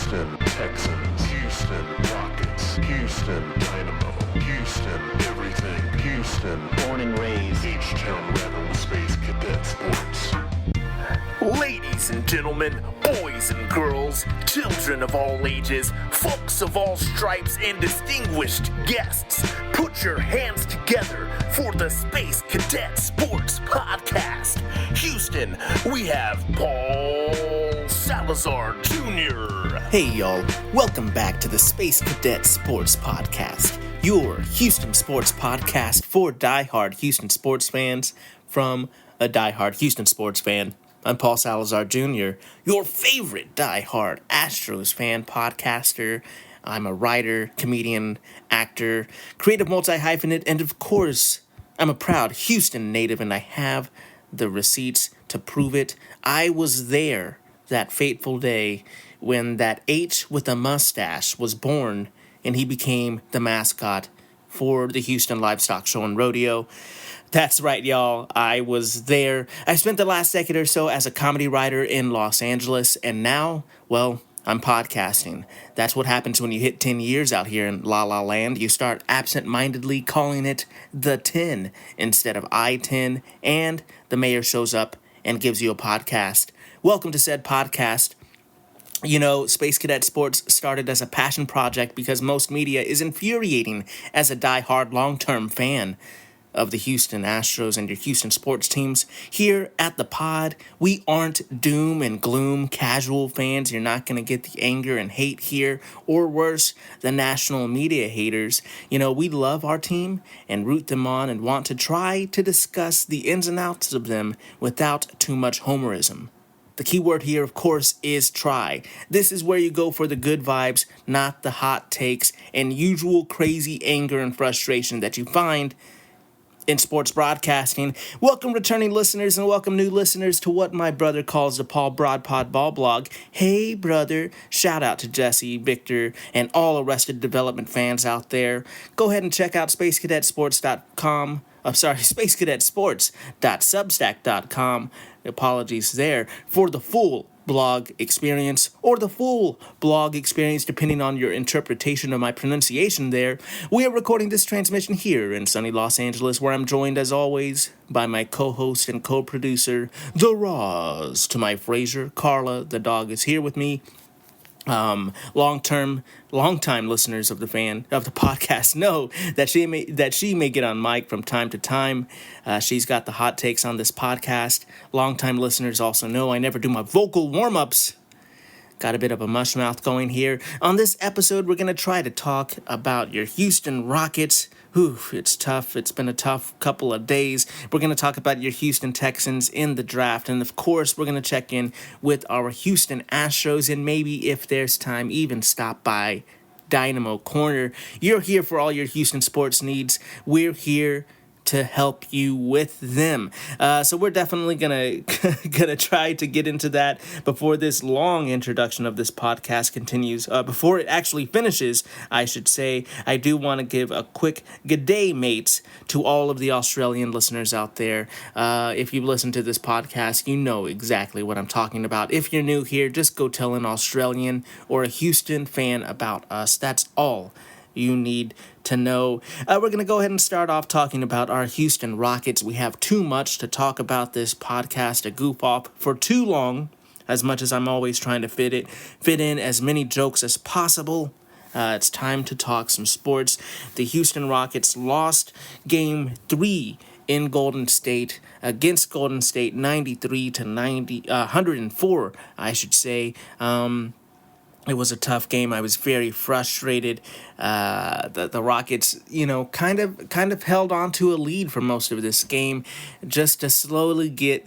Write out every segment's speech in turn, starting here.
Houston Texans, Houston Rockets, Houston Dynamo, Houston everything, Houston born and raised, H-Town ran with Space Cadet Sports. Ladies and gentlemen, boys and girls, children of all ages, folks of all stripes, and distinguished guests, put your hands together for the Space Cadet Sports Podcast. Houston, we have Paul Salazar Jr. Hey y'all, welcome back to the Space Cadet Sports Podcast, your Houston sports podcast for diehard Houston sports fans from a diehard Houston sports fan. I'm Paul Salazar Jr., your favorite diehard Astros fan podcaster. I'm a writer, comedian, actor, creative multi-hyphenate, and of course, I'm a proud Houston native, and I have the receipts to prove it. I was there that fateful day when that H with a mustache was born, and he became the mascot for the Houston Livestock Show and Rodeo. That's right, y'all. I was there. I spent the last decade or so as a comedy writer in Los Angeles, and now, well, I'm podcasting. That's what happens when you hit 10 years out here in La La Land. You start absent-mindedly calling it the 10 instead of I-10, and the mayor shows up and gives you a podcast. Welcome to said podcast. You know, Space Cadet Sports started as a passion project because most media is infuriating as a die-hard long-term fan of the Houston Astros and your Houston sports teams. Here at the pod, we aren't doom and gloom casual fans. You're not going to get the anger and hate here, or worse, the national media haters. You know, we love our team and root them on and want to try to discuss the ins and outs of them without too much homerism. The key word here, of course, is try. This is where you go for the good vibes, not the hot takes and usual crazy anger and frustration that you find in sports broadcasting. Welcome returning listeners and welcome new listeners to what my brother calls the Paul Broadpod Ball Blog. Hey brother, shout out to Jesse, Victor, and all Arrested Development fans out there. Go ahead and check out spacecadetsports.com. spacecadetsports.substack.com. Apologies there for the full blog experience, or the full blog experience, depending on your interpretation of my pronunciation there. We are recording this transmission here in sunny Los Angeles, where I'm joined, as always, by my co-host and co-producer, The Roz. To my Fraser, Carla, the dog, is here with me. Long-time listeners of the podcast know that she may get on mic from time to time. She's got the hot takes on this podcast. Long-time listeners also know I never do my vocal warm-ups. Got a bit of a mush mouth going here. On this episode, we're going to try to talk about your Houston Rockets. It's tough. It's been a tough couple of days. We're going to talk about your Houston Texans in the draft. And, of course, we're going to check in with our Houston Astros and maybe, if there's time, even stop by Dynamo Corner. You're here for all your Houston sports needs. We're here to help you with them. So we're definitely gonna try to get into that before this long introduction of this podcast continues. Before it actually finishes, I should say, I do want to give a quick good day, mates, to all of the Australian listeners out there. If you've listened to this podcast, you know exactly what I'm talking about. If you're new here, just go tell an Australian or a Houston fan about us. That's all you need to know. We're going to go ahead and start off talking about our Houston Rockets. We have too much to talk about this podcast to goof off for too long, as much as I'm always trying to fit in as many jokes as possible. It's time to talk some sports. The Houston Rockets lost Game 3 in Golden State against Golden State, 104, I should say. It was a tough game. I was very frustrated. The Rockets, kind of held on to a lead for most of this game, just to slowly get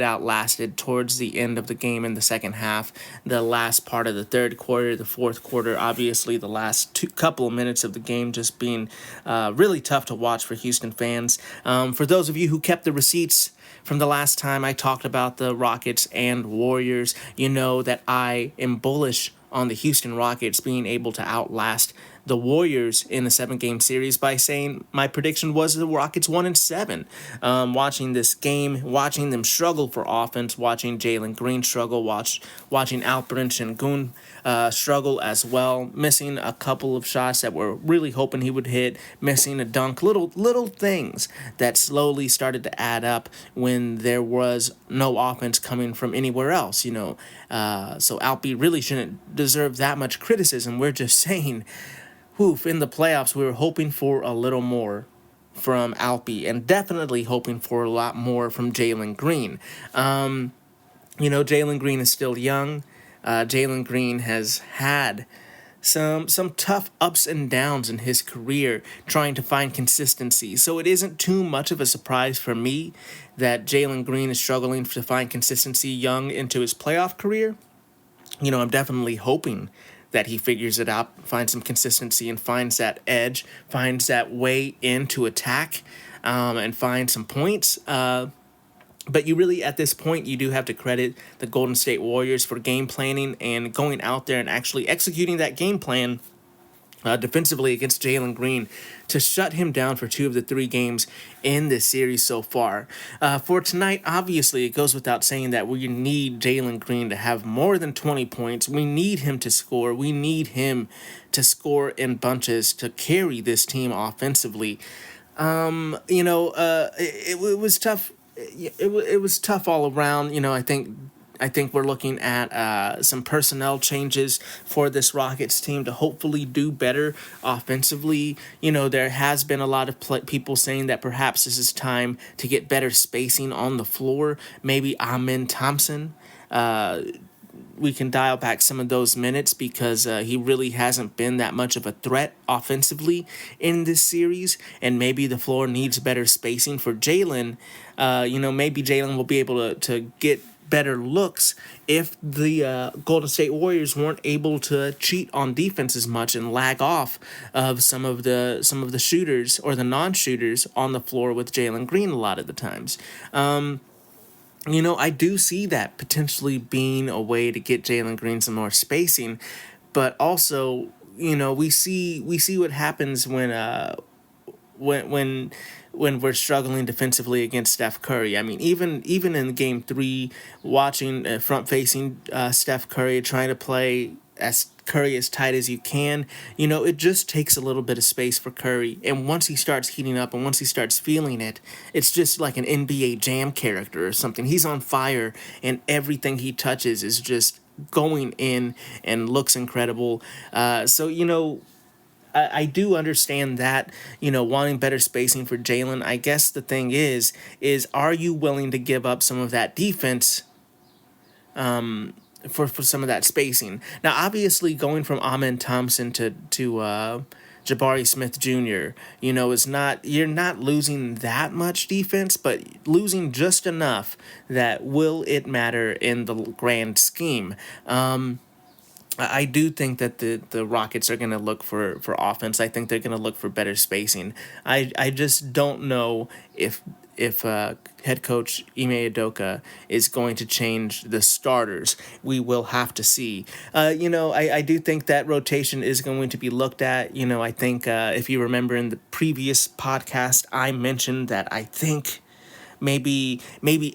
outlasted towards the end of the game in the second half. The last part of the third quarter, the fourth quarter, obviously the last couple of minutes of the game just being really tough to watch for Houston fans. For those of you who kept the receipts from the last time I talked about the Rockets and Warriors, you know that I am bullish on the Houston Rockets being able to outlast the Warriors in a 7-game series by saying my prediction was the Rockets 1-7. Watching this game, watching them struggle for offense, watching Jalen Green struggle, watching Alperen Sengun struggle as well, missing a couple of shots that we're really hoping he would hit, missing a dunk, little things that slowly started to add up when there was no offense coming from anywhere else. So Alpi really shouldn't deserve that much criticism. We're just saying, in the playoffs we were hoping for a little more from Alpi, and definitely hoping for a lot more from Jalen Green. Jalen Green is still young. Jalen Green has had some tough ups and downs in his career trying to find consistency. So it isn't too much of a surprise for me that Jalen Green is struggling to find consistency young into his playoff career. I'm definitely hoping that he figures it out, finds some consistency, and finds that edge, finds that way into attack, and finds some points. But you really, at this point, you do have to credit the Golden State Warriors for game planning and going out there and actually executing that game plan defensively against Jalen Green to shut him down for 2 of the 3 games in this series so far. For tonight, obviously, it goes without saying that we need Jalen Green to have more than 20 points. We need him to score. We need him to score in bunches to carry this team offensively. It was tough. It was tough all around. I think we're looking at some personnel changes for this Rockets team to hopefully do better offensively. There has been a lot of people saying that perhaps this is time to get better spacing on the floor. Maybe Amen Thompson. We can dial back some of those minutes because he really hasn't been that much of a threat offensively in this series, and maybe the floor needs better spacing for Jalen. Maybe Jalen will be able to get better looks if the Golden State Warriors weren't able to cheat on defense as much and lag off of some of the shooters or the non-shooters on the floor with Jalen Green a lot of the times. I do see that potentially being a way to get Jalen Green some more spacing, but also, we see what happens when we're struggling defensively against Steph Curry. I mean, even in Game 3, watching front-facing Steph Curry trying to play Curry as tight as you can, it just takes a little bit of space for Curry. And once he starts heating up and once he starts feeling it, it's just like an NBA Jam character or something. He's on fire and everything he touches is just going in and looks incredible. I do understand that, wanting better spacing for Jalen. I guess the thing is are you willing to give up some of that defense for some of that spacing? Now, obviously, going from Amen Thompson to Jabari Smith Jr., you're not losing that much defense, but losing just enough that will it matter in the grand scheme. I do think that the Rockets are going to look for offense. I think they're going to look for better spacing. I just don't know if head coach Ime Udoka is going to change the starters. We will have to see. I do think that rotation is going to be looked at. I think if you remember in the previous podcast, I mentioned that I think maybe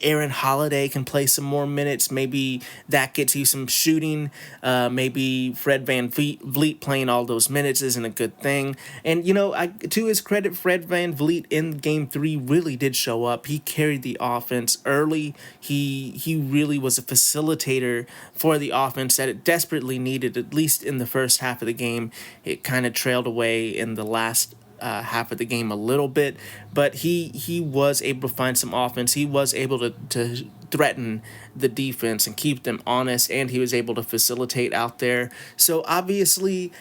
Aaron Holiday can play some more minutes. Maybe that gets you some shooting. Maybe Fred VanVleet playing all those minutes isn't a good thing. And, to his credit, Fred VanVleet in Game 3 really did show up. He carried the offense early. He really was a facilitator for the offense that it desperately needed, at least in the first half of the game. It kind of trailed away in the last half of the game a little bit, but he was able to find some offense. He was able to threaten the defense and keep them honest, and he was able to facilitate out there. So obviously,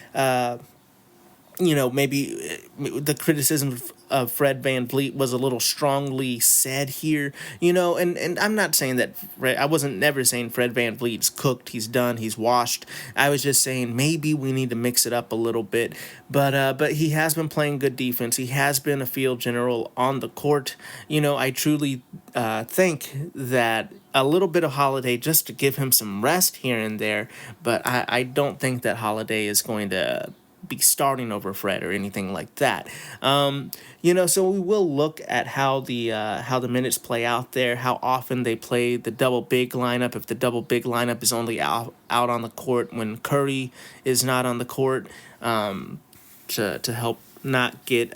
maybe the criticism of Fred VanVleet was a little strongly said here, and I'm not saying that I wasn't never saying Fred VanVleet's cooked, he's done, he's washed. I was just saying maybe we need to mix it up a little bit, but he has been playing good defense. He has been a field general on the court. I truly think that a little bit of Holiday just to give him some rest here and there, but I don't think that Holiday is going to be starting over Fred or anything like that. So we will look at how the minutes play out there, how often they play the double big lineup. If the double big lineup is only out on the court when Curry is not on the court, to help not get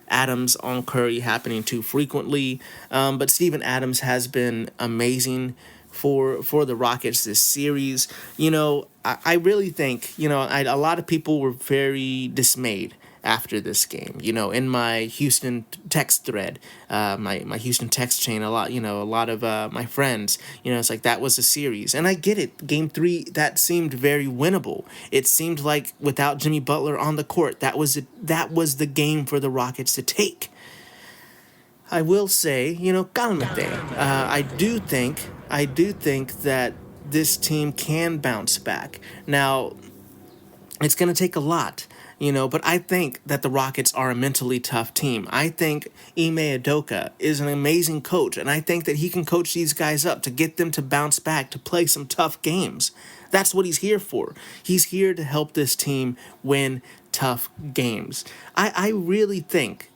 Adams on Curry happening too frequently. But Steven Adams has been amazing for the Rockets this series. I really think, a lot of people were very dismayed after this game. In my Houston text thread, my Houston text chain, a lot of my friends, it's like that was a series. And I get it. Game 3, that seemed very winnable. It seemed like without Jimmy Butler on the court, that was the game for the Rockets to take. I will say, calmate. I do think that this team can bounce back. Now, it's going to take a lot, but I think that the Rockets are a mentally tough team. I think Ime Udoka is an amazing coach, and I think that he can coach these guys up to get them to bounce back, to play some tough games. That's what he's here for. He's here to help this team win tough games. I really think,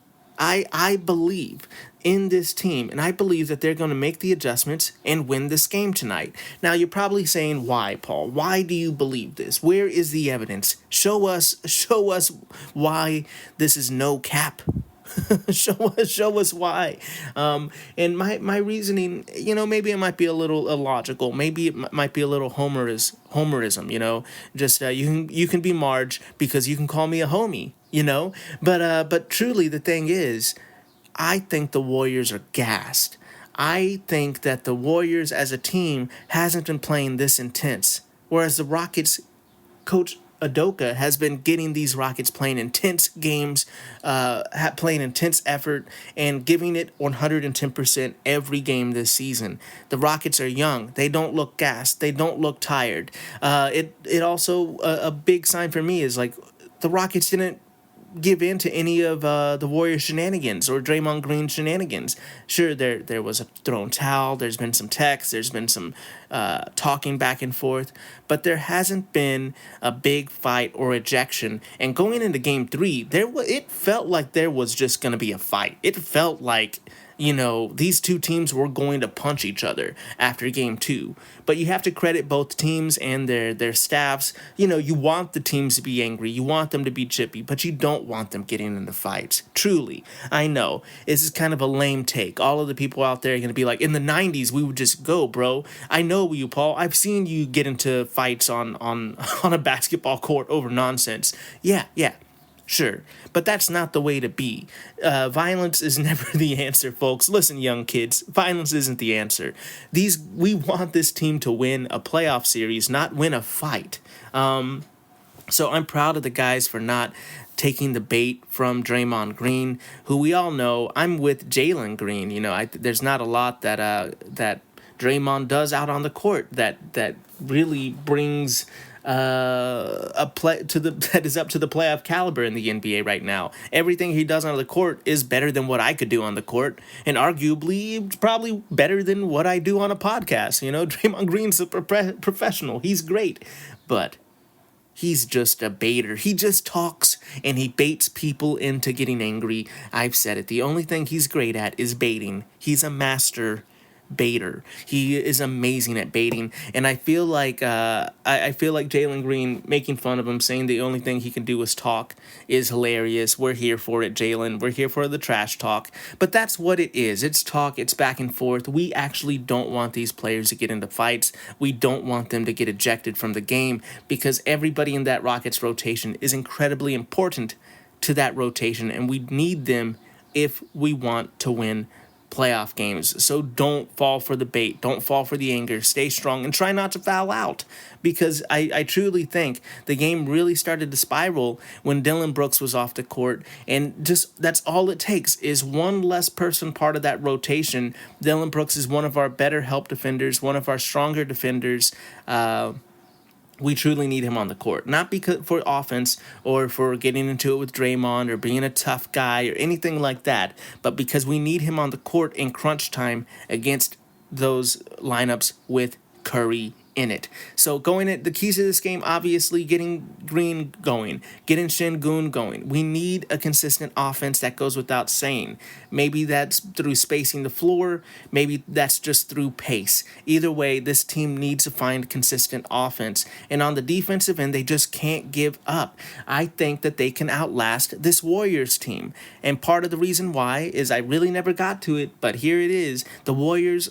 I believe in this team, and I believe that they're going to make the adjustments and win this game tonight. Now, you're probably saying, why, Paul? Why do you believe this? Where is the evidence? Show us why this is no cap. show us why. And my reasoning, maybe it might be a little illogical. Maybe it might be a little homerism. Just you can be Marge because you can call me a homie. But truly the thing is, I think the Warriors are gassed. I think that the Warriors as a team hasn't been playing this intense, whereas the Rockets, Coach Udoka has been getting these Rockets playing intense games, playing intense effort, and giving it 110% every game this season. The Rockets are young. They don't look gassed. They don't look tired. It also, a big sign for me is like the Rockets didn't give in to any of the Warriors shenanigans or Draymond Green shenanigans. Sure, there was a thrown towel, there's been some text, there's been some talking back and forth, but there hasn't been a big fight or ejection. And going into Game 3, it felt like there was just going to be a fight. It felt like, these two teams were going to punch each other after Game 2. But you have to credit both teams and their staffs. You want the teams to be angry. You want them to be chippy, but you don't want them getting into fights. Truly. I know. This is kind of a lame take. All of the people out there are going to be like, in the 90s, we would just go, bro. I know you, Paul. I've seen you get into fights on a basketball court over nonsense. Yeah. Sure, but that's not the way to be. Violence is never the answer, folks. Listen, young kids, violence isn't the answer. We want this team to win a playoff series, not win a fight. So I'm proud of the guys for not taking the bait from Draymond Green, who we all know. I'm with Jalen Green. There's not a lot that Draymond does out on the court that really brings that is up to the playoff caliber in the NBA right now. Everything he does on the court is better than what I could do on the court, and arguably probably better than what I do on a podcast. Draymond Green's a professional. He's great, but he's just a baiter. He just talks and he baits people into getting angry. I've said it. The only thing he's great at is baiting. He's a master baiter. He is amazing at baiting, and I feel like Jalen Green making fun of him, saying the only thing he can do is talk, is hilarious. We're here for it, Jalen. We're here for the trash talk, but that's what it is. It's talk. It's back and forth. We actually don't want these players to get into fights. We don't want them to get ejected from the game, because everybody in that Rockets rotation is incredibly important to that rotation, and we need them if we want to win playoff games. So don't fall for the bait. Don't fall for the anger. Stay strong and try not to foul out, because I truly think the game really started to spiral when Dillon Brooks was off the court, and just that's all it takes is one less person part of that rotation. Dillon Brooks is one of our better help defenders, one of our stronger defenders. We truly need him on the court, not because for offense or for getting into it with Draymond or being a tough guy or anything like that, but because we need him on the court in crunch time against those lineups with Curry in it. So the keys to this game, obviously getting Green going, getting Şengün going. We need a consistent offense, that goes without saying. Maybe that's through spacing the floor, maybe that's just through pace. Either way, this team needs to find consistent offense. And on the defensive end, they just can't give up. I think that they can outlast this Warriors team. And part of the reason why is I really never got to it, but here it is. The Warriors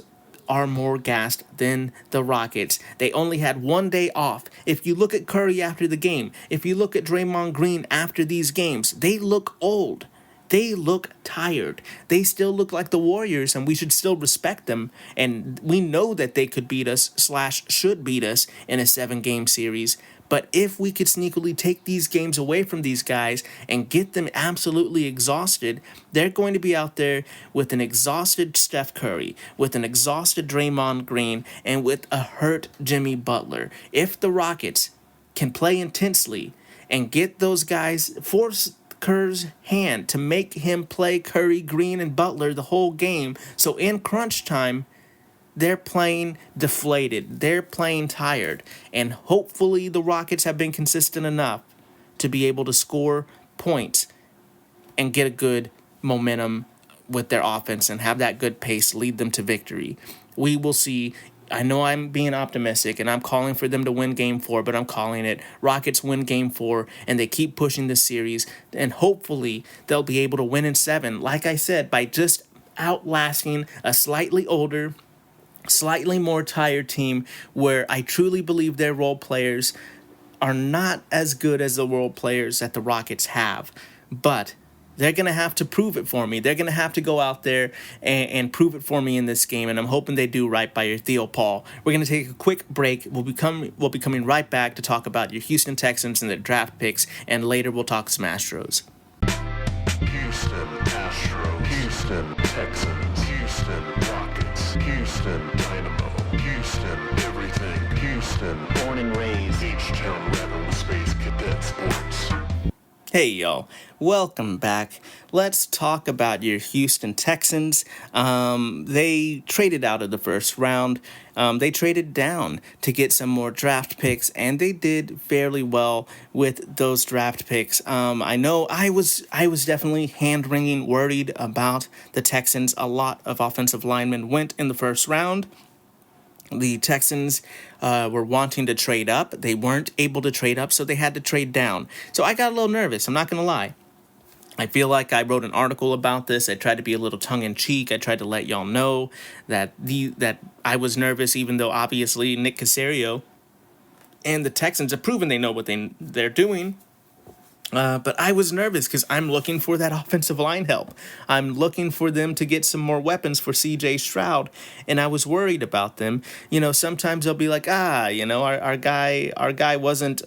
are more gassed than the Rockets. They only had 1 day off. If you look at Curry after the game, if you look at Draymond Green after these games, they look old. They look tired. They still look like the Warriors, and we should still respect them. And we know that they could beat us / should beat us in a 7-game series. But if we could sneakily take these games away from these guys and get them absolutely exhausted, they're going to be out there with an exhausted Steph Curry, with an exhausted Draymond Green, and with a hurt Jimmy Butler. If the Rockets can play intensely and get those guys, force Kerr's hand to make him play Curry, Green, and Butler the whole game, so in crunch time, they're playing deflated. They're playing tired. And hopefully the Rockets have been consistent enough to be able to score points and get a good momentum with their offense and have that good pace lead them to victory. We will see. I know I'm being optimistic and I'm calling for them to win Game 4, but I'm calling it Rockets win Game 4 and they keep pushing this series. And hopefully they'll be able to win in 7, like I said, by just outlasting a slightly older, slightly more tired team where I truly believe their role players are not as good as the role players that the Rockets have. But they're going to have to prove it for me. They're going to have to go out there and prove it for me in this game, and I'm hoping they do right by your Theo Paul. We're going to take a quick break. We'll be coming right back to talk about your Houston Texans and their draft picks, and later we'll talk some Astros. Houston Astros, Houston Texans, Houston Rockets, Houston Dynamo, Houston everything, Houston, born and raised, H-Town Rebel Space Cadet Sports. Hey y'all, welcome back. Let's talk about your Houston Texans. They traded out of the first round. They traded down to get some more draft picks, and they did fairly well with those draft picks. I know I was definitely hand-wringing worried about the Texans. A lot of offensive linemen went in the first round. The Texans were wanting to trade up. They weren't able to trade up, so they had to trade down. So I got a little nervous. I'm not going to lie. I feel like I wrote an article about this. I tried to be a little tongue-in-cheek. I tried to let y'all know that I was nervous, even though obviously Nick Caserio and the Texans have proven they know what they're doing. But I was nervous because I'm looking for that offensive line help. I'm looking for them to get some more weapons for C.J. Stroud, and I was worried about them. Sometimes they'll be like, our guy wasn't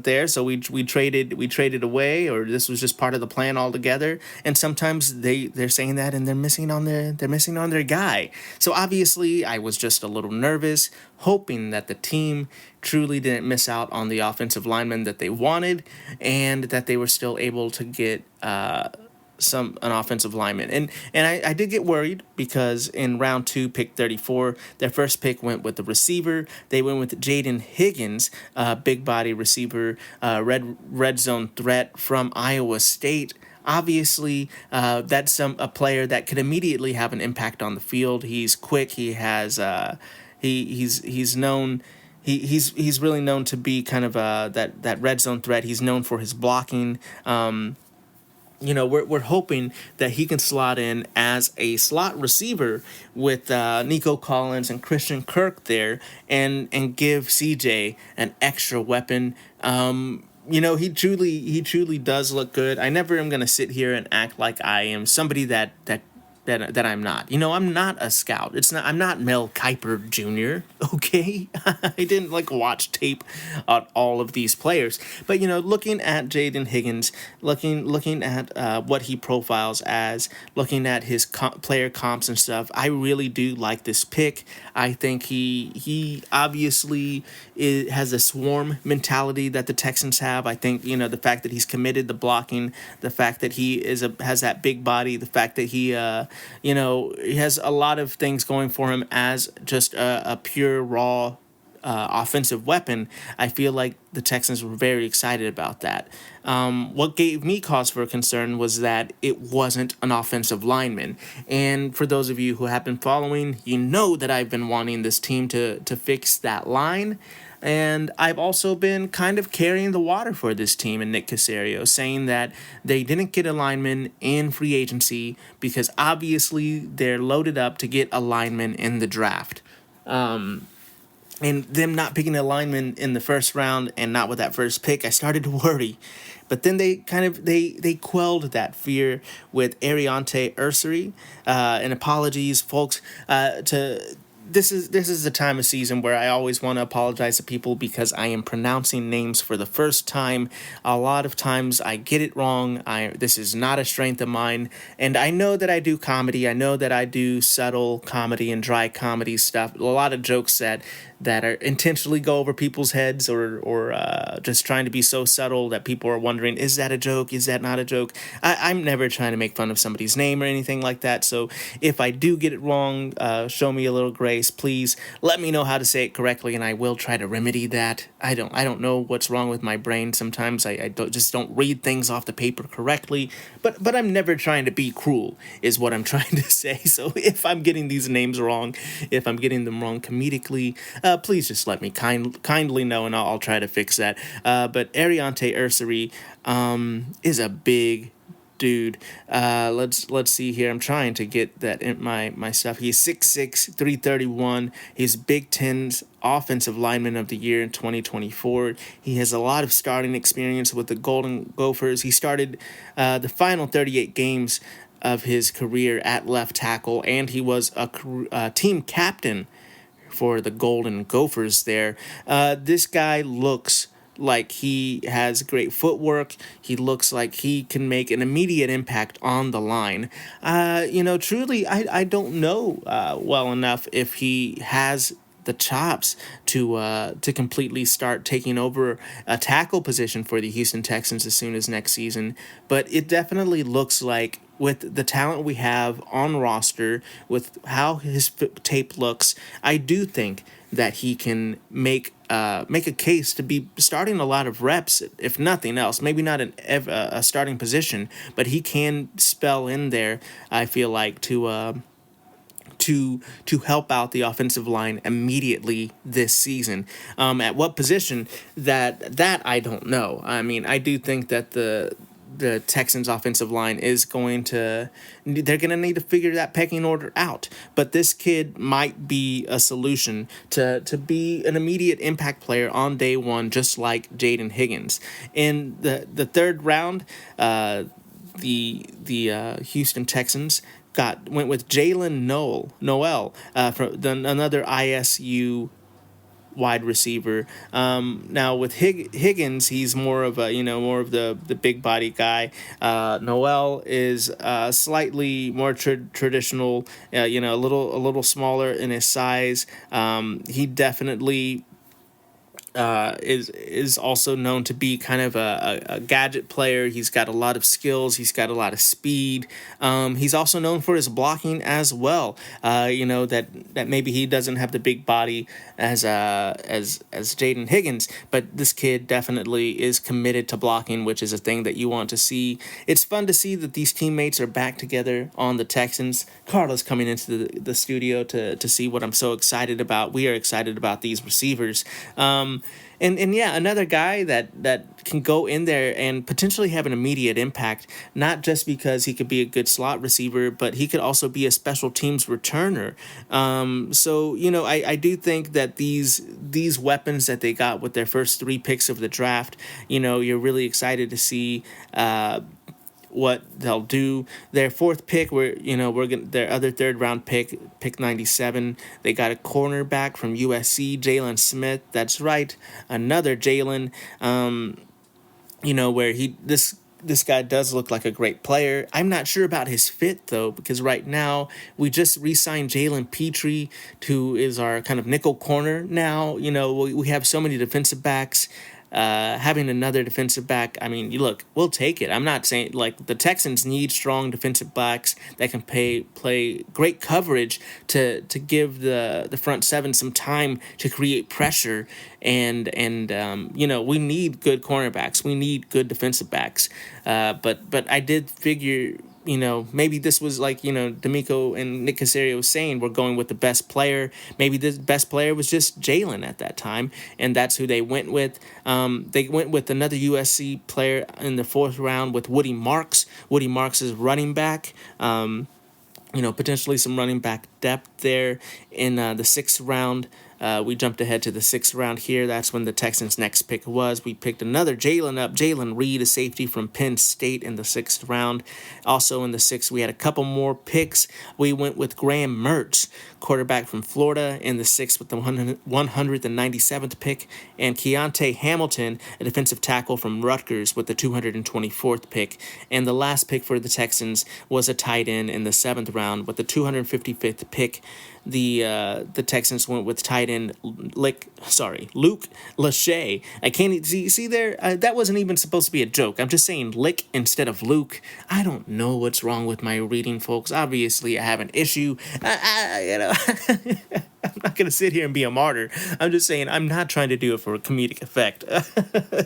there, so we traded away, or this was just part of the plan altogether. And sometimes they're saying that, and they're missing on their guy. So obviously, I was just a little nervous, hoping that the team truly didn't miss out on the offensive lineman that they wanted, and that they were still able to get an offensive lineman. And I did get worried because in round 2, pick 34, their first pick went with the receiver. They went with Jaden Higgins, big body receiver, red zone threat from Iowa State. Obviously, that's a player that could immediately have an impact on the field. He's quick. He has he's known. He's really known to be kind of that red zone threat. He's known for his blocking. We're hoping that he can slot in as a slot receiver with Nico Collins and Christian Kirk there, and give CJ an extra weapon. He truly does look good. I never am gonna sit here and act like I am somebody that I'm not. I'm not a scout. I'm not Mel Kiper Jr., okay? I didn't watch tape on all of these players. But looking at Jaden Higgins, looking at what he profiles as, looking at his player comps and stuff, I really do like this pick. I think he obviously has a swarm mentality that the Texans have. I think the fact that he's committed to blocking, the fact that he has that big body, the fact that he he has a lot of things going for him as just a pure raw offensive weapon, I feel like the Texans were very excited about that. What gave me cause for concern was that it wasn't an offensive lineman. And for those of you who have been following, you know that I've been wanting this team to fix that line. And I've also been kind of carrying the water for this team and Nick Caserio, saying that they didn't get a lineman in free agency because obviously they're loaded up to get a lineman in the draft. And them not picking a lineman in the first round and not with that first pick, I started to worry. But then they kind of they quelled that fear with Ariante Ursary. And apologies, folks, to this is the time of season where I always want to apologize to people because I am pronouncing names for the first time. A lot of times I get it wrong. This is not a strength of mine, and I know that I do comedy. I know that I do subtle comedy and dry comedy stuff. A lot of jokes that are intentionally go over people's heads or just trying to be so subtle that people are wondering, is that a joke? Is that not a joke? I'm never trying to make fun of somebody's name or anything like that. So if I do get it wrong, show me a little grace. Please let me know how to say it correctly, and I will try to remedy that. I don't know what's wrong with my brain. Sometimes I don't read things off the paper correctly, but I'm never trying to be cruel, is what I'm trying to say. So if I'm getting these names wrong, if I'm getting them wrong comedically, please just let me kindly know, and I'll try to fix that. But Ariante Ursary is a big dude. Let's see here. I'm trying to get that in my stuff. He's 6'6", 331. He's Big Ten's Offensive Lineman of the Year in 2024. He has a lot of starting experience with the Golden Gophers. He started the final 38 games of his career at left tackle, and he was a team captain for the Golden Gophers there. This guy looks like he has great footwork. He looks like he can make an immediate impact on the line. Truly, I don't know well enough if he has the chops to completely start taking over a tackle position for the Houston Texans as soon as next season. But it definitely looks like, with the talent we have on roster, with how his tape looks, I do think that he can make a case to be starting a lot of reps, if nothing else. Maybe not a starting position, but he can spell in there, I feel like, to help out the offensive line immediately this season. At what position, that I don't know. I mean, I do think that the Texans offensive line they're going to need to figure that pecking order out. But this kid might be a solution to be an immediate impact player on day one, just like Jaden Higgins. In the third round, the Houston Texans went with Jalen Noel from another ISU wide receiver. Now with Higgins, he's more of the big body guy. Noel is slightly more traditional, a little smaller in his size. He definitely is also known to be kind of a gadget player. He's got a lot of skills. He's got a lot of speed. He's also known for his blocking as well. That maybe he doesn't have the big body as Jaden Higgins, but this kid definitely is committed to blocking, which is a thing that you want to see. It's fun to see that these teammates are back together on the Texans. Carla's coming into the studio to see what I'm so excited about. We are excited about these receivers. And yeah, another guy that can go in there and potentially have an immediate impact, not just because he could be a good slot receiver, but he could also be a special teams returner. I do think that these weapons that they got with their first 3 picks of the draft, you're really excited to see what they'll do. Their 4th pick, their other 3rd round pick 97. They got a cornerback from USC, Jalen Smith. That's right, another Jalen. Where this guy does look like a great player. I'm not sure about his fit, though, because right now we just re-signed Jalen Petrie, who is our kind of nickel corner now. We have so many defensive backs. having another defensive back, I mean, look, we'll take it. I'm not saying, like, the Texans need strong defensive backs that can play great coverage to give the front seven some time to create pressure, and we need good cornerbacks. We need good defensive backs. But I did figure, maybe this was like, D'Amico and Nick Caserio was saying, we're going with the best player. Maybe the best player was just Jalen at that time, and that's who they went with. They went with another USC player in the 4th round with Woody Marks. Woody Marks is running back. Potentially some running back depth there in the 6th round. We jumped ahead to the 6th round here. That's when the Texans' next pick was. We picked another Jalen Reed, a safety from Penn State, in the 6th round. Also in the 6th, we had a couple more picks. We went with Graham Mertz, quarterback from Florida, in the 6th with the 197th pick, and Keontae Hamilton, a defensive tackle from Rutgers, with the 224th pick. And the last pick for the Texans was a tight end in the 7th round with the 255th pick. The Texans went with tight end Luke Lachey. I can't see there. That wasn't even supposed to be a joke. I'm just saying Lick instead of Luke. I don't know what's wrong with my reading, folks. Obviously, I have an issue. I'm not gonna sit here and be a martyr. I'm just saying I'm not trying to do it for a comedic effect.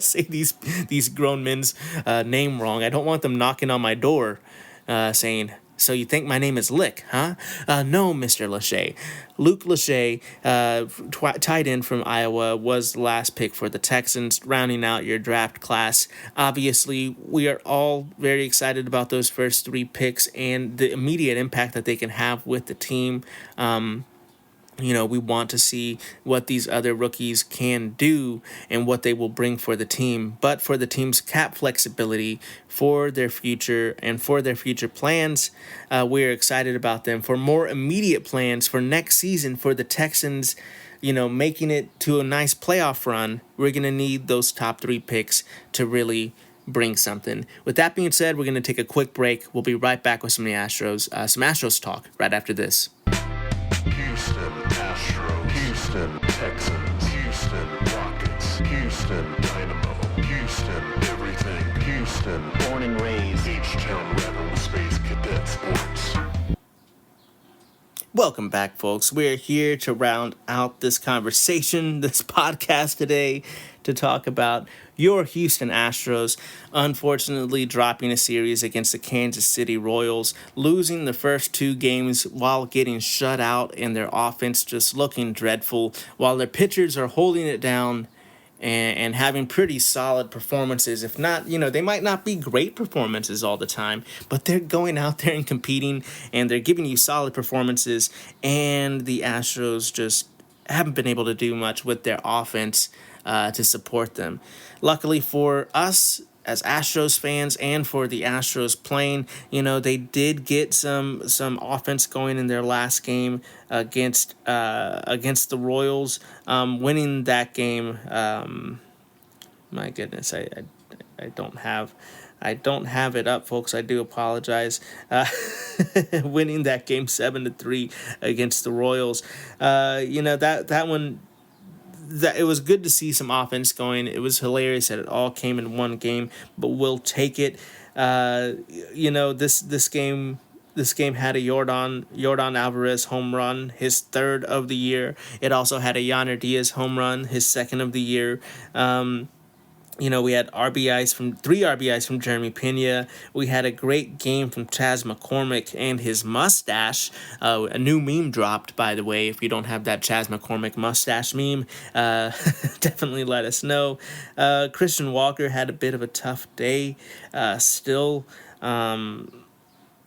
Say these grown men's name wrong. I don't want them knocking on my door, saying, "So you think my name is Lick, huh?" No, Mr. Lachey. Luke Lachey, tight end from Iowa, was the last pick for the Texans, rounding out your draft class. Obviously, we are all very excited about those first 3 picks and the immediate impact that they can have with the team. We want to see what these other rookies can do and what they will bring for the team. But for the team's cap flexibility, for their future, and for their future plans, we're excited about them. For more immediate plans for next season for the Texans, making it to a nice playoff run, we're going to need those top 3 picks to really bring something. With that being said, we're going to take a quick break. We'll be right back with some Astros talk right after this. Houston Astros, Houston Texans, Houston Rockets, Houston Dynamo, Houston everything, Houston, born and raised, H-Town Rebel Space Cadet Sports. Welcome back, folks. We're here to round out this conversation, this podcast today, to talk about your Houston Astros unfortunately dropping a series against the Kansas City Royals, losing the first 2 games while getting shut out, and their offense just looking dreadful, while their pitchers are holding it down and having pretty solid performances. If not, they might not be great performances all the time, but they're going out there and competing, and they're giving you solid performances, and the Astros just haven't been able to do much with their offense to support them. Luckily for us as Astros fans and for the Astros playing, they did get some offense going in their last game against the Royals, winning that game. My goodness, I don't have it up, folks. I do apologize. Winning that game 7-3 against the Royals. That one. That it was good to see some offense going. It was hilarious that it all came in one game, but we'll take it. This game had a Yordan Alvarez home run, his 3rd of the year. It also had a Yainer Diaz home run, his 2nd of the year. We had 3 RBIs from Jeremy Pena. We had a great game from Chas McCormick and his mustache. A new meme dropped, by the way. If you don't have that Chas McCormick mustache meme, definitely let us know. Christian Walker had a bit of a tough day still.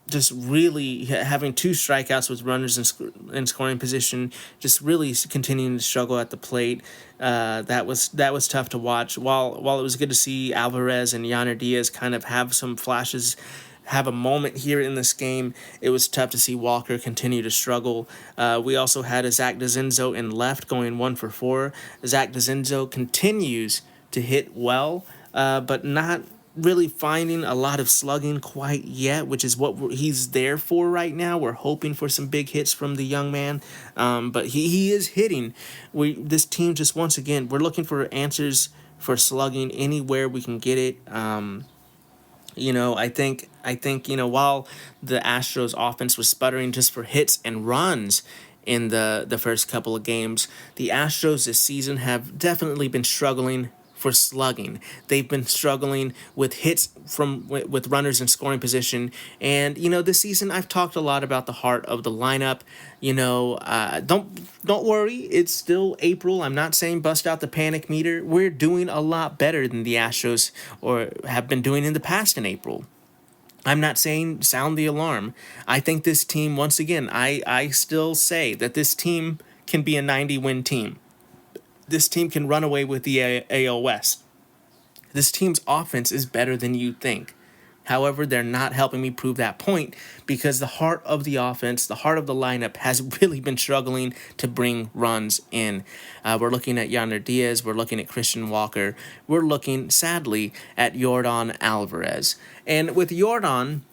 Just really having 2 strikeouts with runners in scoring position, just really continuing to struggle at the plate. That was tough to watch. While it was good to see Alvarez and Yainer Diaz kind of have some flashes, have a moment here in this game, it was tough to see Walker continue to struggle. We also had a Zach DeZenzo in left going 1 for 4. Zach DeZenzo continues to hit well, but not really finding a lot of slugging quite yet, which is what he's there for right now. We're hoping for some big hits from the young man, but he is hitting. This team just, once again, we're looking for answers for slugging anywhere we can get it. I think while the Astros offense was sputtering just for hits and runs in the first couple of games, the Astros this season have definitely been struggling for slugging. They've been struggling with hits with runners in scoring position. And this season I've talked a lot about the heart of the lineup. Don't worry, it's still April. I'm not saying bust out the panic meter. We're doing a lot better than the Astros or have been doing in the past in April. I'm not saying sound the alarm. I think this team, once again, I still say that this team can be a 90-win team. This team can run away with the AL West. This team's offense is better than you think. However, they're not helping me prove that point because the heart of the offense, the heart of the lineup has really been struggling to bring runs in. We're looking at Yander Diaz. We're looking at Christian Walker. We're looking, sadly, at Yordan Alvarez. And with Yordan's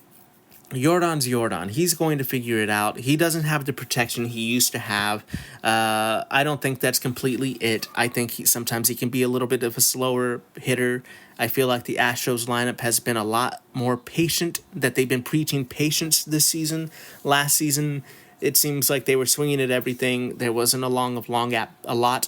Yordan. He's going to figure it out. He doesn't have the protection he used to have. I don't think that's completely it. I think sometimes he can be a little bit of a slower hitter. I feel like the Astros lineup has been a lot more patient, that they've been preaching patience this season. Last season, it seems like they were swinging at everything. There wasn't a lot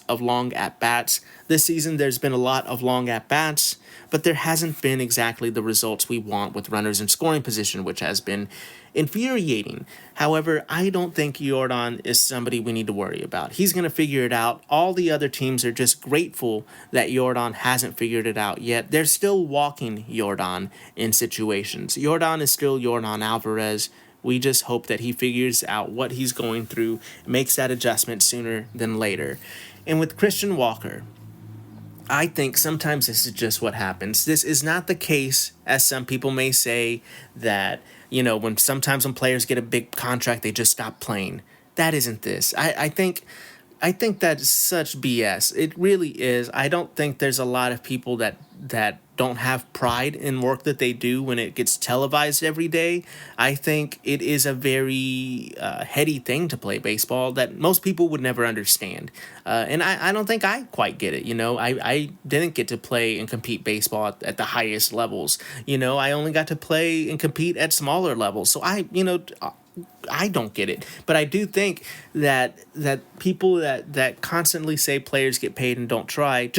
of long at-bats. This season, there's been a lot of long at-bats, but there hasn't been exactly the results we want with runners in scoring position, which has been infuriating. However, I don't think Yordan is somebody we need to worry about. He's going to figure it out. All the other teams are just grateful that Yordan hasn't figured it out yet. They're still walking Yordan in situations. Yordan is still Yordan Alvarez. We just hope that he figures out what he's going through, makes that adjustment sooner than later. And with Christian Walker, I think sometimes this is just what happens. This is not the case, as some people may say, that, when players get a big contract, they just stop playing. That isn't this. I think that's such BS. It really is. I don't think there's a lot of people that don't have pride in work that they do when it gets televised every day. I think it is a very heady thing to play baseball that most people would never understand. And I don't think I quite get it. I didn't get to play and compete baseball at the highest levels. I only got to play and compete at smaller levels. So I don't get it, but I do think that people that constantly say players get paid and don't try,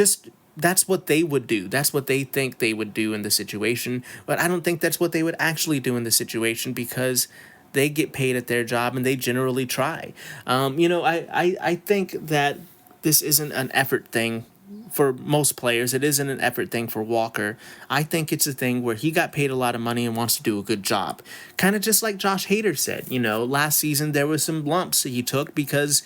that's what they would do. That's what they think they would do in the situation, but I don't think that's what they would actually do in the situation because they get paid at their job and they generally try. I think that this isn't an effort thing for most players. It isn't an effort thing for Walker. I think it's a thing where he got paid a lot of money and wants to do a good job. Kind of just like Josh Hader said, last season there was some lumps that he took because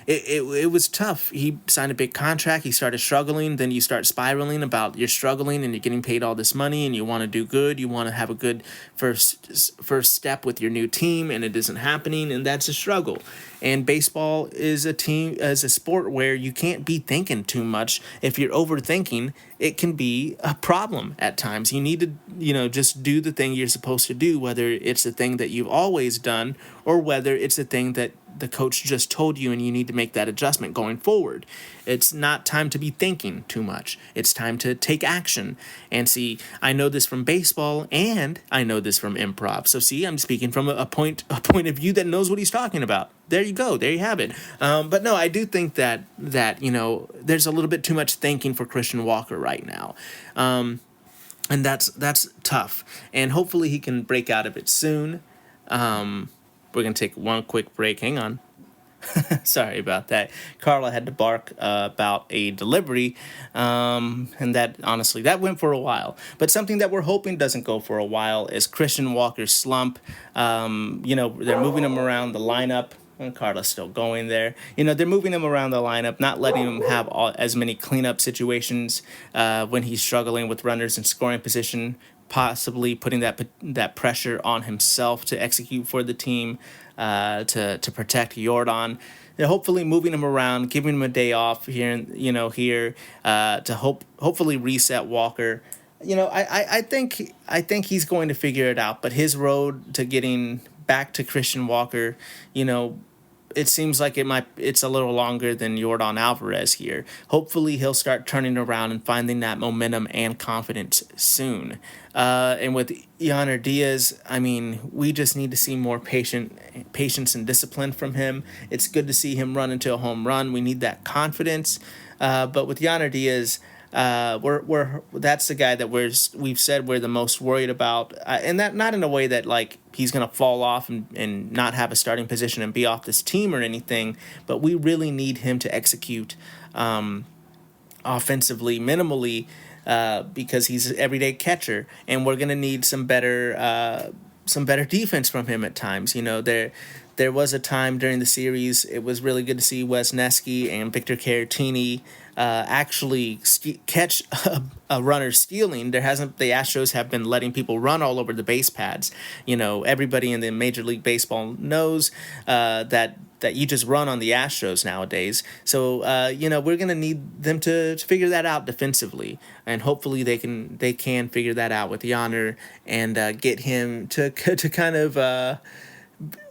it was tough. He signed a big contract. He started struggling. Then you start spiraling about you're struggling and you're getting paid all this money and you want to do good. You want to have a good first step with your new team and it isn't happening, and that's a struggle. And baseball is a sport where you can't be thinking too much. If you're overthinking, it can be a problem at times. You need to, just do the thing you're supposed to do, whether it's the thing that you've always done or whether it's the thing that the coach just told you and you need to make that adjustment going forward. It's not time to be thinking too much. It's time to take action. And see, I know this from baseball and I know this from improv. So see, I'm speaking from a point of view that knows what he's talking about. There you go. There you have it. But no, I do think that there's a little bit too much thinking for Christian Walker right now. And that's tough. And hopefully he can break out of it soon. We're going to take one quick break. Hang on. Sorry about that. Carla had to bark about a delivery. And that, honestly, that went for a while. But something that we're hoping doesn't go for a while is Christian Walker's slump. They're moving him around the lineup. And Carla's still going there. They're moving him around the lineup, not letting him have as many cleanup situations when he's struggling with runners in scoring position, possibly putting that pressure on himself to execute for the team, to protect Yordan. They're hopefully moving him around, giving him a day off here to hopefully reset Walker. I think he's going to figure it out, but his road to getting back to Christian Walker, it seems like it's a little longer than Yordan Alvarez here. Hopefully he'll start turning around and finding that momentum and confidence soon. And with Yainer Diaz, I mean, we just need to see more patience and discipline from him. It's good to see him run into a home run. We need that confidence. But with Yainer Diaz, we're that's the guy that we've said we're the most worried about, and that not in a way that like he's gonna fall off and not have a starting position and be off this team or anything, but we really need him to execute offensively minimally, because he's an everyday catcher, and we're gonna need some better defense from him at times. There was a time during the series it was really good to see Wesneski and Victor Caratini actually catch a runner stealing. The Astros have been letting people run all over the base pads. Everybody in the Major League Baseball knows that you just run on the Astros nowadays. So we're gonna need them to figure that out defensively, and hopefully they can figure that out with Yainer and get him to kind of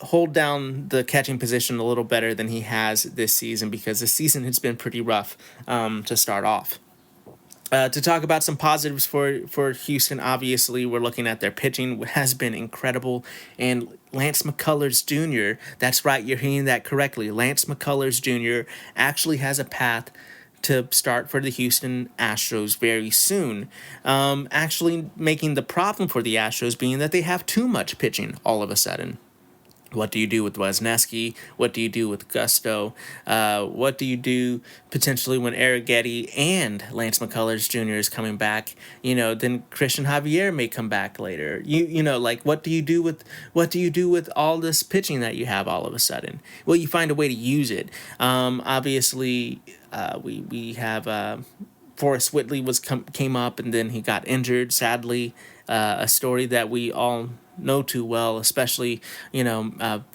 hold down the catching position a little better than he has this season, because this season has been pretty rough to start off. To talk about some positives for Houston, obviously, we're looking at their pitching has been incredible. And Lance McCullers Jr., that's right, you're hearing that correctly. Lance McCullers Jr. actually has a path to start for the Houston Astros very soon. Actually making the problem for the Astros being that they have too much pitching all of a sudden. What do you do with Wesneski? What do you do with Gusto? What do you do potentially when Arrighetti and Lance McCullers Jr. is coming back? Then Christian Javier may come back later. What do you do with all this pitching that you have all of a sudden? Well, you find a way to use it. Obviously, we have Forrest Whitley came up and then he got injured. Sadly, a story that we all know too well, especially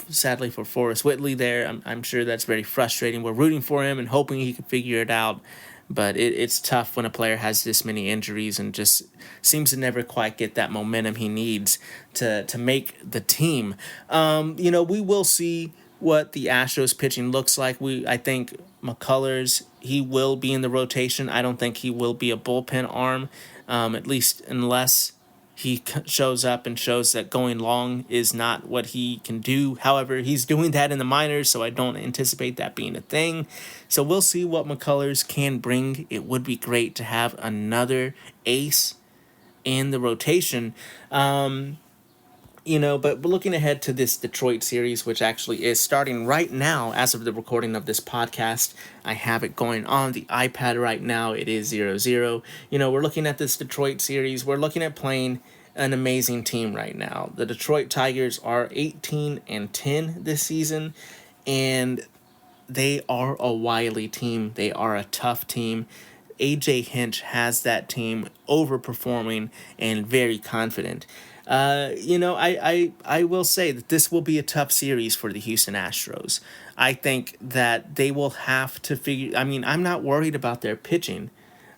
sadly for Forrest Whitley there. I'm sure that's very frustrating. We're rooting for him and hoping he can figure it out, but it's tough when a player has this many injuries and just seems to never quite get that momentum he needs to make the team. We will see what the Astros pitching looks like. I think McCullers, he will be in the rotation. I don't think he will be a bullpen arm, at least unless he shows up and shows that going long is not what he can do. However, he's doing that in the minors, so I don't anticipate that being a thing. So we'll see what McCullers can bring. It would be great to have another ace in the rotation. But we're looking ahead to this Detroit series, which actually is starting right now as of the recording of this podcast. I have it going on the iPad right now. It is 0-0. We're looking at this Detroit series. We're looking at playing an amazing team right now. The Detroit Tigers are 18-10 this season, and they are a wily team. They are a tough team. AJ Hinch has that team overperforming and very confident. I will say that this will be a tough series for the Houston Astros. I think that they will have to figure. I'm not worried about their pitching.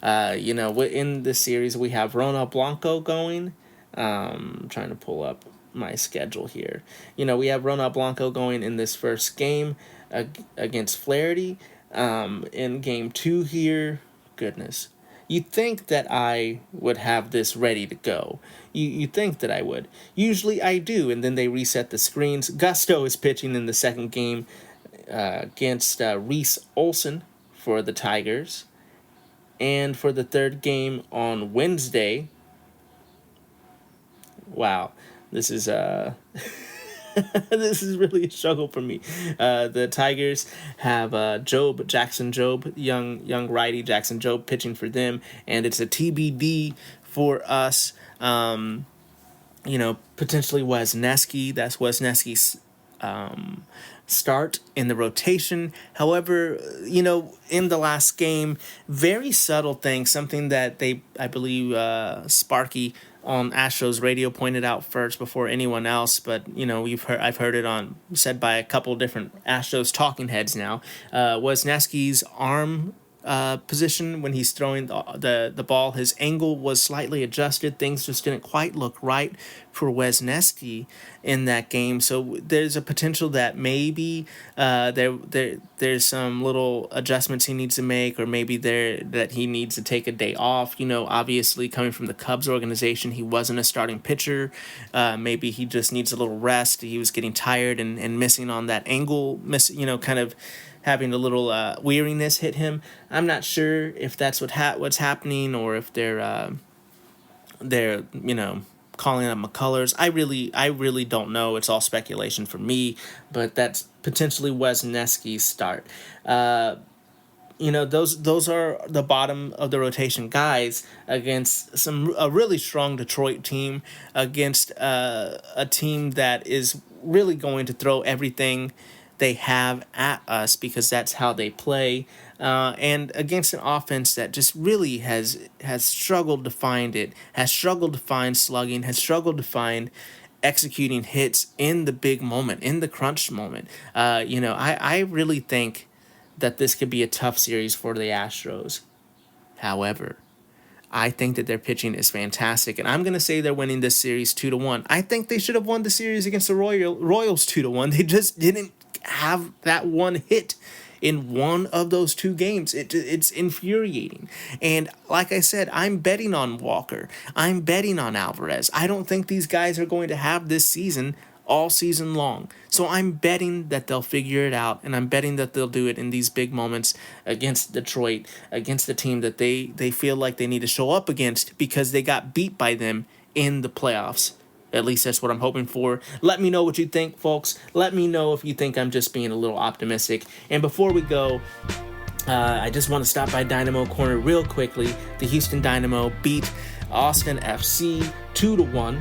In this series we have Ronald Blanco going. I'm trying to pull up my schedule here. We have Ronald Blanco going in this first game against Flaherty. In game 2 here, goodness. You'd think that I would have this ready to go. You think that I would. Usually I do, and then they reset the screens. Gusto is pitching in the second game against Reese Olson for the Tigers. And for the third game on Wednesday, wow, this is this is really a struggle for me. The Tigers have Jackson Jobe, young righty Jackson Jobe pitching for them, and it's a TBD for us. Potentially Wesneski. That's Wesneski's start in the rotation. However, in the last game, very subtle thing, something that I believe Sparky on Astros radio pointed out first before anyone else, but I've heard it said by a couple different Astros talking heads now. Wesneski's arm position when he's throwing the ball. His angle was slightly adjusted. Things just didn't quite look right for Wisniewski in that game. So there's a potential that maybe there's some little adjustments he needs to make, or maybe that he needs to take a day off. Obviously coming from the Cubs organization, he wasn't a starting pitcher. Maybe he just needs a little rest. He was getting tired and missing on that angle, kind of having a little weariness hit him. I'm not sure if that's what's happening, or if they're calling up McCullers. I really don't know. It's all speculation for me, but that's potentially Wisniewski's start. Those are the bottom of the rotation guys against a really strong Detroit team, against a team that is really going to throw everything they have at us, because that's how they play, and against an offense that just really has struggled to find it, has struggled to find slugging, has struggled to find executing hits in the big moment, in the crunch moment. I really think that this could be a tough series for the Astros. However, I think that their pitching is fantastic, and I'm going to say they're winning this series 2-1. I think they should have won the series against the Royals 2-1. They just didn't have that one hit in one of those two games. It's infuriating. And like I said, I'm betting on Walker. I'm betting on Alvarez. I don't think these guys are going to have this season all season long. So I'm betting that they'll figure it out, and I'm betting that they'll do it in these big moments against Detroit, against the team that they feel like they need to show up against, because they got beat by them in the playoffs. At least that's what I'm hoping for. Let me know what you think, folks. Let me know if you think I'm just being a little optimistic. And before we go, I just want to stop by Dynamo Corner real quickly. The Houston Dynamo beat Austin FC 2-0,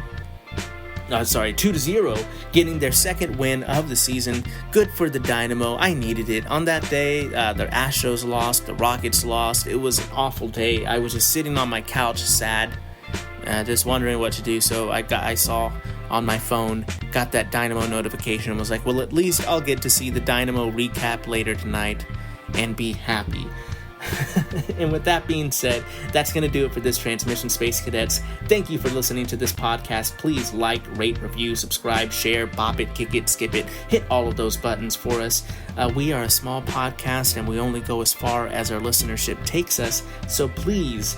getting their second win of the season. Good for the Dynamo. I needed it. On that day, the Astros lost, the Rockets lost. It was an awful day. I was just sitting on my couch, sad, just wondering what to do. So I saw on my phone, got that Dynamo notification, and was like, well, at least I'll get to see the Dynamo recap later tonight and be happy. And with that being said, that's going to do it for this transmission, Space Cadets. Thank you for listening to this podcast. Please like, rate, review, subscribe, share, bop it, kick it, skip it, hit all of those buttons for us. We are a small podcast, and we only go as far as our listenership takes us. So please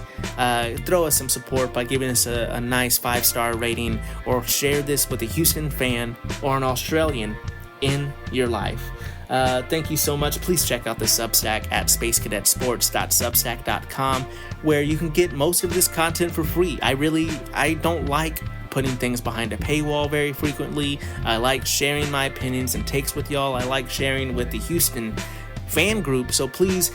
throw us some support by giving us a nice 5-star rating, or share this with a Houston fan or an Australian in your life. Thank you so much. Please check out the Substack at spacecadetsports.substack.com, where you can get most of this content for free. I don't like putting things behind a paywall very frequently. I like sharing my opinions and takes with y'all. I like sharing with the Houston fan group. So please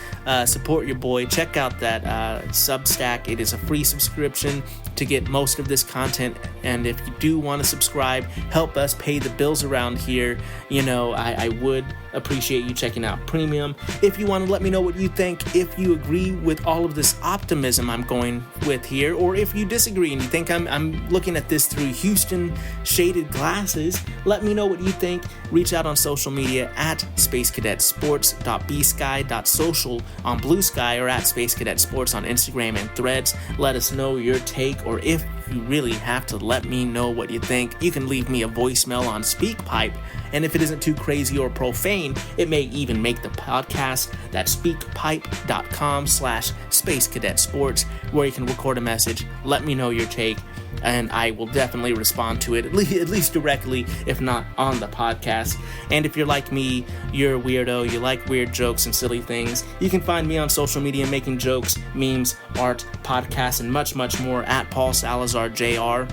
support your boy. Check out that Substack. It is a free subscription to get most of this content, and if you do want to subscribe, help us pay the bills around here, I would appreciate you checking out Premium. If you want to let me know what you think, if you agree with all of this optimism I'm going with here, or if you disagree and you think I'm looking at this through Houston shaded glasses, let me know what you think. Reach out on social media at spacecadetsports.bsky.social on Blue Sky, or at Space Cadet Sports on Instagram and Threads. Let us know your take, or if you really have to let me know what you think, you can leave me a voicemail on SpeakPipe, and if it isn't too crazy or profane, it may even make the podcast. That's speakpipe.com/spacecadetsports, where you can record a message, let me know your take, and I will definitely respond to it, at least directly, if not on the podcast. And if you're like me, you're a weirdo, you like weird jokes and silly things, you can find me on social media making jokes, memes, art, podcasts, and much, much more at Paul Salazar Jr.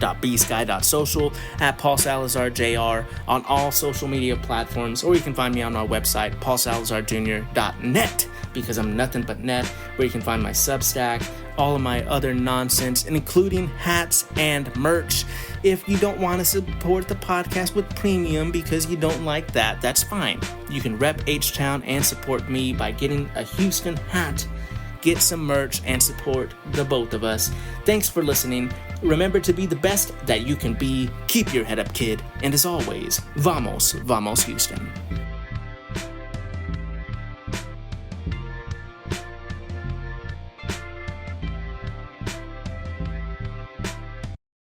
.bsky.social, at Paul Salazar Jr. on all social media platforms, or you can find me on our website, paulsalazarjr.net, because I'm nothing but net, where you can find my Substack, all of my other nonsense, including hats and merch. If you don't want to support the podcast with Premium because you don't like that, that's fine. You can rep H-Town and support me by getting a Houston hat. Get some merch and support the both of us. Thanks for listening. Remember to be the best that you can be. Keep your head up, kid. And as always, vamos Houston.